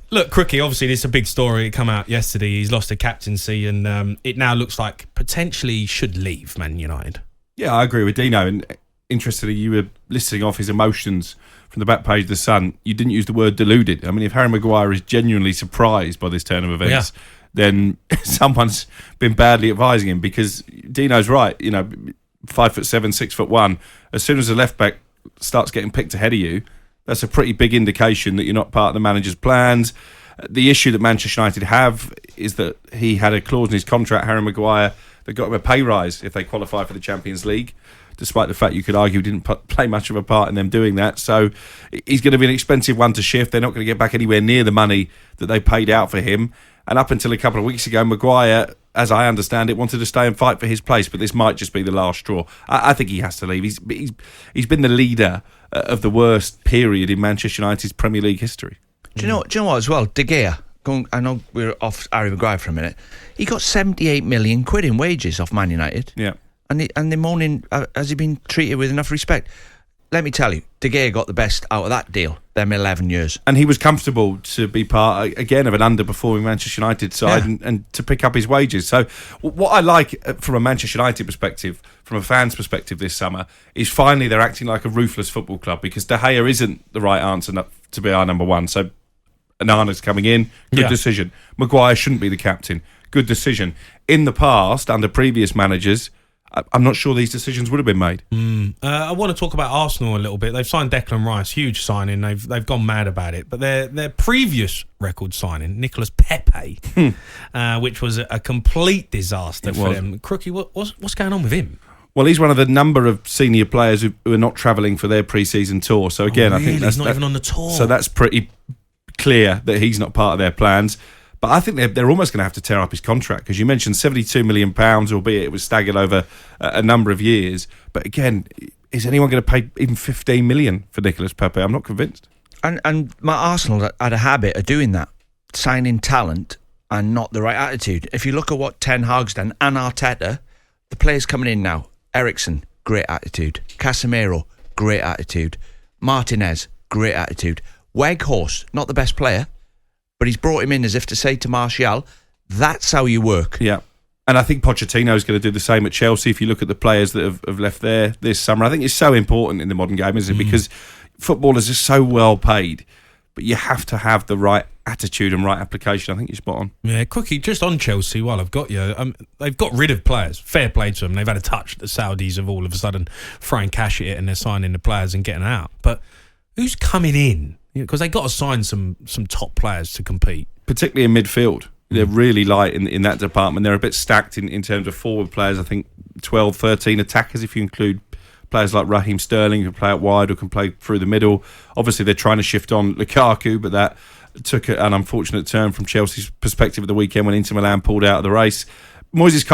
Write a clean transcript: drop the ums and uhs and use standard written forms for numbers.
Look, Crookie, obviously this is a big story. It came out yesterday. He's lost a captaincy and it now looks like potentially he should leave Man United. Yeah, I agree with Dino. And interestingly, you were listing off his emotions from the back page of The Sun. You didn't use the word deluded. I mean, if Harry Maguire is genuinely surprised by this turn of events, then someone's been badly advising him, because Dino's right. 5'7", 6'1". As soon as the left back starts getting picked ahead of you, that's a pretty big indication that you're not part of the manager's plans. The issue that Manchester United have is that he had a clause in his contract, Harry Maguire, that got him a pay rise if they qualify for the Champions League, despite the fact you could argue he didn't play much of a part in them doing that. So he's going to be an expensive one to shift. They're not going to get back anywhere near the money that they paid out for him. And up until a couple of weeks ago, Maguire, as I understand it, wanted to stay and fight for his place, but this might just be the last straw. I think he has to leave. He's been the leader of the worst period in Manchester United's Premier League history. Do you know what as well? De Gea, I know we're off Harry Maguire for a minute. He got 78 million quid in wages off Man United. Yeah. And they're moaning, has he been treated with enough respect? Let me tell you, De Gea got the best out of that deal, them 11 years. And he was comfortable to be part, again, of an underperforming Manchester United side and to pick up his wages. So what I like from a Manchester United perspective, from a fan's perspective this summer, is finally they're acting like a ruthless football club, because De Gea isn't the right answer to be our number one. So Anana's coming in, good decision. Maguire shouldn't be the captain, good decision. In the past, under previous managers, I'm not sure these decisions would have been made. I want to talk about Arsenal a little bit. They've signed Declan Rice, huge signing. They've gone mad about it. But their previous record signing, Nicolas Pepe, which was a complete disaster for them. Crookie, what's going on with him? Well, he's one of the number of senior players who are not travelling for their pre-season tour. So again, really? I think he's not even on the tour. So that's pretty clear that he's not part of their plans. But I think they're almost going to have to tear up his contract, because you mentioned £72 million, albeit it was staggered over a number of years. But again, is anyone going to pay even $15 million for Nicolas Pepe? I'm not convinced. And my Arsenal had a habit of doing that, signing talent and not the right attitude. If you look at what Ten Hag's done and Arteta, the players coming in now, Eriksen, great attitude. Casemiro, great attitude. Martinez, great attitude. Weghorst, not the best player, but he's brought him in as if to say to Martial, that's how you work. Yeah. And I think Pochettino's going to do the same at Chelsea. If you look at the players that have left there this summer, I think it's so important in the modern game, isn't it? Because footballers are so well paid, but you have to have the right attitude and right application. I think you're spot on. Yeah, Quickie, just on Chelsea, while I've got you, they've got rid of players. Fair play to them. They've had a touch. The Saudis have all of a sudden throwing cash at it and they're signing the players and getting out. But who's coming in? Because they got to sign some top players to compete. Particularly in midfield. They're really light in that department. They're a bit stacked in terms of forward players. I think 12, 13 attackers, if you include players like Raheem Sterling, who can play out wide or can play through the middle. Obviously, they're trying to shift on Lukaku, but that took an unfortunate turn from Chelsea's perspective at the weekend when Inter Milan pulled out of the race. Moises